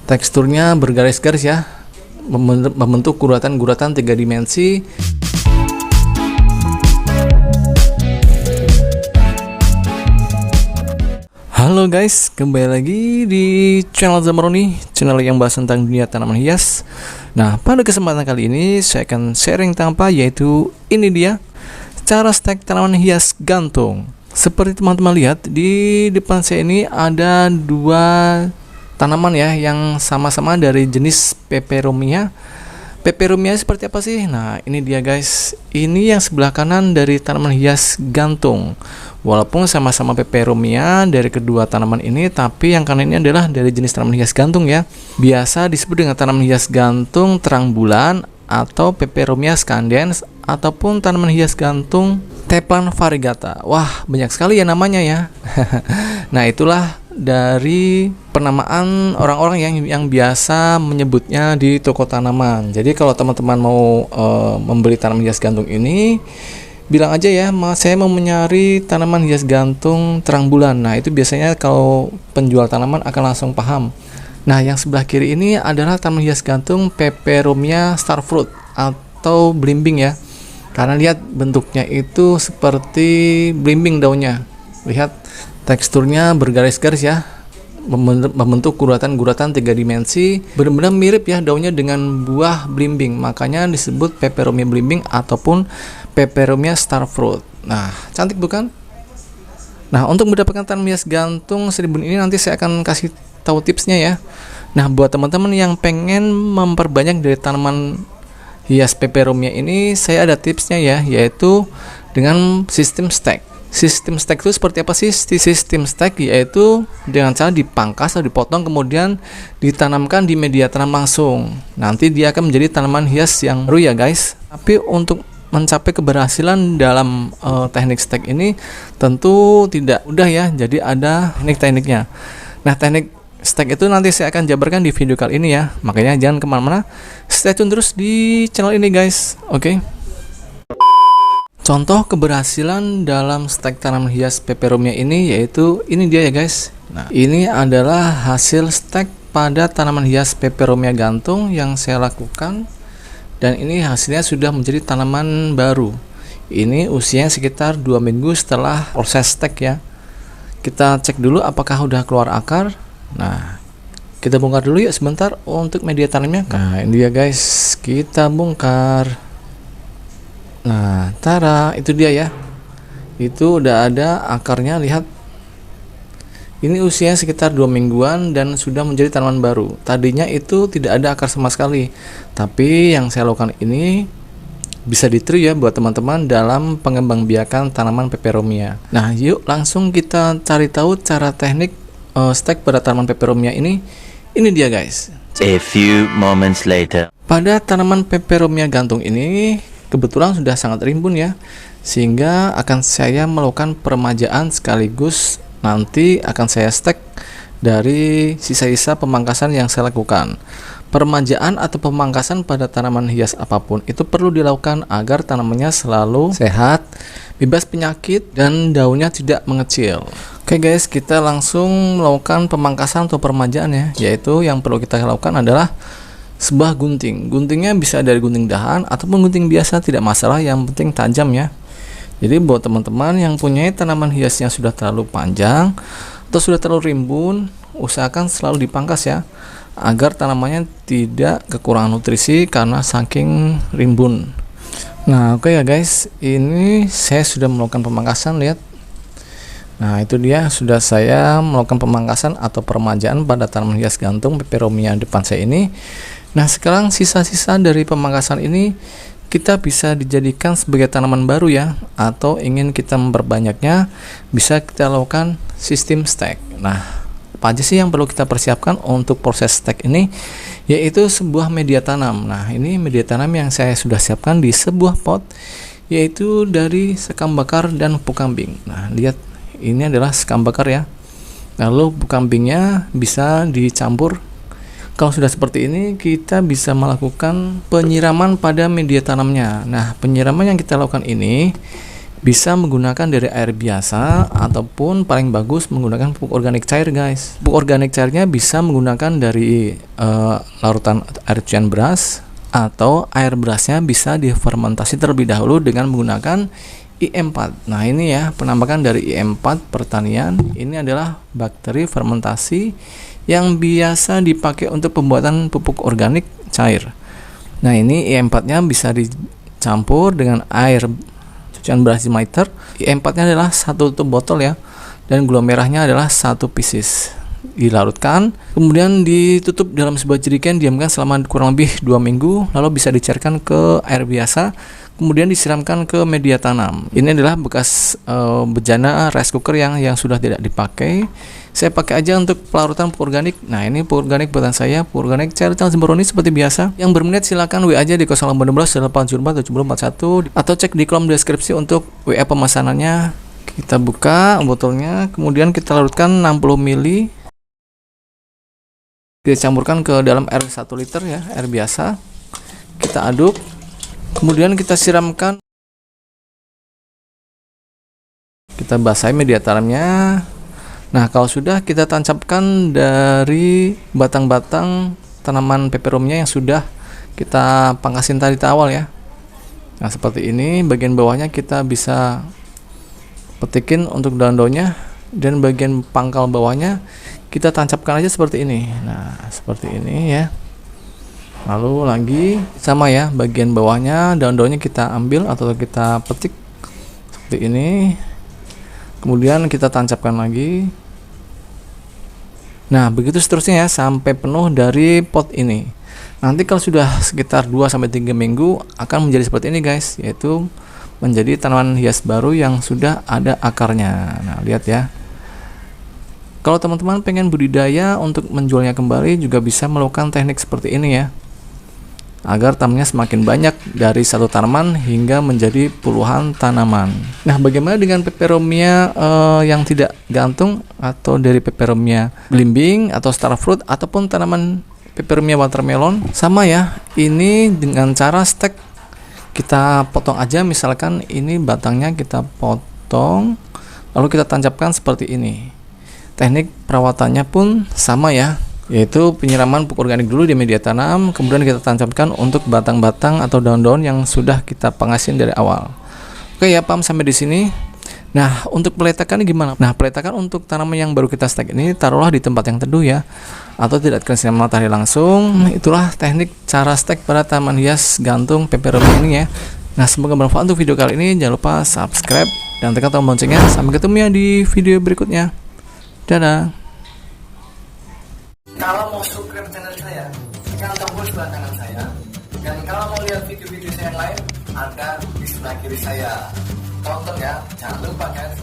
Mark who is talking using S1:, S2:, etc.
S1: Teksturnya bergaris-garis ya, membentuk guratan-guratan 3 dimensi. Halo guys, kembali lagi di channel Zamaroni, channel yang bahas tentang dunia tanaman hias. Nah, pada kesempatan kali ini saya akan sharing tentang apa, yaitu ini dia cara stek tanaman hias gantung. Seperti teman-teman lihat di depan saya ini ada dua tanaman ya, yang sama-sama dari jenis peperomia. Peperomia seperti apa sih? Nah, ini dia guys. Ini yang sebelah kanan dari tanaman hias gantung. Walaupun sama-sama peperomia dari kedua tanaman ini, tapi yang kanan ini adalah dari jenis tanaman hias gantung ya. Biasa disebut dengan tanaman hias gantung terang bulan atau peperomia scandens, ataupun tanaman hias gantung Theplan variegata. Wah, banyak sekali ya namanya ya. Nah, itulah dari penamaan orang-orang yang biasa menyebutnya di toko tanaman. Jadi kalau teman-teman mau membeli tanaman hias gantung ini, bilang aja ya, saya mau mencari tanaman hias gantung terang bulan. Nah, itu biasanya kalau penjual tanaman akan langsung paham. Nah, yang sebelah kiri ini adalah tanaman hias gantung peperomia starfruit atau blimbing ya. Karena lihat bentuknya itu seperti blimbing daunnya. Lihat teksturnya bergaris-garis ya, membentuk guratan-guratan 3 dimensi. Benar-benar mirip ya daunnya dengan buah blimbing. Makanya disebut peperomia blimbing ataupun peperomia starfruit. Nah, cantik bukan? Nah, untuk mendapatkan tanaman hias gantung seribun ini nanti saya akan kasih tahu tipsnya ya. Nah, buat teman-teman yang pengen memperbanyak dari tanaman hias peperomia ini, saya ada tipsnya ya, yaitu dengan sistem stek. Sistem stek itu seperti apa sih? Sistem stek yaitu dengan cara dipangkas atau dipotong kemudian ditanamkan di media tanam langsung. Nanti dia akan menjadi tanaman hias yang baru ya guys. Tapi untuk mencapai keberhasilan dalam teknik stek ini tentu tidak mudah ya. Jadi ada teknik-tekniknya. Nah, teknik stek itu nanti saya akan jabarkan di video kali ini ya. Makanya jangan kemana-mana, stay tune terus di channel ini guys. Oke. Contoh keberhasilan dalam stek tanaman hias peperomia ini yaitu ini dia ya guys. Nah, ini adalah hasil stek pada tanaman hias peperomia gantung yang saya lakukan, dan ini hasilnya sudah menjadi tanaman baru. Ini usianya sekitar 2 minggu setelah proses stek ya. Kita cek dulu apakah udah keluar akar. Nah, kita bongkar dulu ya sebentar untuk media tanamnya. Nah, ini dia guys, kita bongkar. Nah, tara, itu dia ya. Itu udah ada akarnya, lihat. Ini usianya sekitar 2 mingguan dan sudah menjadi tanaman baru. Tadinya itu tidak ada akar sama sekali. Tapi yang saya lakukan ini bisa ditiru ya buat teman-teman dalam pengembangbiakan tanaman peperomia. Nah, yuk langsung kita cari tahu cara teknik stek pada tanaman peperomia ini. Ini dia guys.
S2: A few moments later.
S1: Pada tanaman peperomia gantung ini kebetulan sudah sangat rimbun ya, sehingga akan saya melakukan peremajaan sekaligus nanti akan saya stek dari sisa-sisa pemangkasan yang saya lakukan. Peremajaan atau pemangkasan pada tanaman hias apapun itu perlu dilakukan agar tanamannya selalu sehat, bebas penyakit, dan daunnya tidak mengecil. Oke guys, kita langsung melakukan pemangkasan atau peremajaan ya, yaitu yang perlu kita lakukan adalah sebuah gunting. Guntingnya bisa dari gunting dahan ataupun gunting biasa, tidak masalah, yang penting tajam ya. Jadi buat teman-teman yang punya tanaman hias yang sudah terlalu panjang atau sudah terlalu rimbun, usahakan selalu dipangkas ya, agar tanamannya tidak kekurangan nutrisi karena saking rimbun. Nah, oke ya guys, ini saya sudah melakukan pemangkasan, lihat. Nah, itu dia, sudah saya melakukan pemangkasan atau peremajaan pada tanaman hias gantung peperomia depan saya ini. Nah, sekarang sisa-sisa dari pemangkasan ini kita bisa dijadikan sebagai tanaman baru ya, atau ingin kita memperbanyaknya bisa kita lakukan sistem stek. Nah, apa aja sih yang perlu kita persiapkan untuk proses stek ini? Yaitu sebuah media tanam. Nah, ini media tanam yang saya sudah siapkan di sebuah pot, yaitu dari sekam bakar dan pupuk kambing. Nah, lihat, ini adalah sekam bakar ya. Lalu pupuk kambingnya bisa dicampur. Kalau sudah seperti ini, kita bisa melakukan penyiraman pada media tanamnya. Nah, penyiraman yang kita lakukan ini Bisa menggunakan dari air biasa ataupun paling bagus menggunakan pupuk organik cair guys. Pupuk organik cairnya bisa menggunakan dari larutan air cucian beras, atau air berasnya bisa difermentasi terlebih dahulu dengan menggunakan IM4. Nah ini ya penampakan dari IM4 pertanian. Ini adalah bakteri fermentasi yang biasa dipakai untuk pembuatan pupuk organik cair. Nah ini IM4-nya bisa dicampur dengan air cucian beras di liter. IM4-nya adalah 1 tutup botol ya, dan gula merahnya adalah 1 pieces. Dilarutkan, kemudian ditutup dalam sebuah jerigen, diamkan selama kurang lebih 2 minggu, lalu bisa dicairkan ke air biasa, kemudian disiramkan ke media tanam. Ini adalah bekas bejana rice cooker yang sudah tidak dipakai. Saya pakai aja untuk pelarutan pupuk organik. Nah ini pupuk organik buatan saya, pupuk organik cair Channel Zambroni seperti biasa. Yang berminat silakan WA aja di 0812 874 7041 atau cek di kolom deskripsi untuk WA pemesanannya. Kita buka botolnya, kemudian kita larutkan 60 ml. Kita campurkan ke dalam air 1 liter ya, air biasa. Kita aduk, kemudian kita siramkan. Kita basahi media tanamnya. Nah kalau sudah, kita tancapkan dari batang-batang tanaman peperomia yang sudah kita pangkasin tadi awal ya. Nah seperti ini, bagian bawahnya kita bisa petikin untuk daun-daunnya, dan bagian pangkal bawahnya kita tancapkan aja seperti ini. Nah seperti ini ya. Lalu lagi sama ya, bagian bawahnya daun-daunnya kita ambil atau kita petik seperti ini, kemudian kita tancapkan lagi. Nah begitu seterusnya ya, sampai penuh dari pot ini. Nanti kalau sudah sekitar 2-3 minggu akan menjadi seperti ini guys, yaitu menjadi tanaman hias baru yang sudah ada akarnya. Nah lihat ya. Kalau teman-teman pengen budidaya untuk menjualnya kembali, juga bisa melakukan teknik seperti ini ya, agar tanamannya semakin banyak dari satu tanaman hingga menjadi puluhan tanaman. Nah bagaimana dengan peperomia yang tidak gantung, atau dari peperomia belimbing atau starfruit ataupun tanaman peperomia watermelon? Sama ya, ini dengan cara stek. Kita potong aja, misalkan ini batangnya kita potong, lalu kita tancapkan seperti ini. Teknik perawatannya pun sama ya, yaitu penyiraman pupuk organik dulu di media tanam, kemudian kita tancapkan untuk batang-batang atau daun-daun yang sudah kita pangasin dari awal. Oke ya, paham sampai di sini. Nah untuk peletakannya gimana? Nah peletakan untuk tanaman yang baru kita stek ini, taruhlah di tempat yang teduh ya, atau tidak kena sinar matahari langsung. Itulah teknik cara stek pada tanaman hias gantung peperomia ini ya. Nah semoga bermanfaat untuk video kali ini. Jangan lupa subscribe dan tekan tombol loncengnya. Sampai ketemu ya di video berikutnya. Dadah. Kalau mau subscribe channel saya, tekan tombol sebelah kanan saya. Dan kalau mau lihat video-video saya yang lain, ada di sebelah kiri saya. Tonton ya, jangan lupa guys.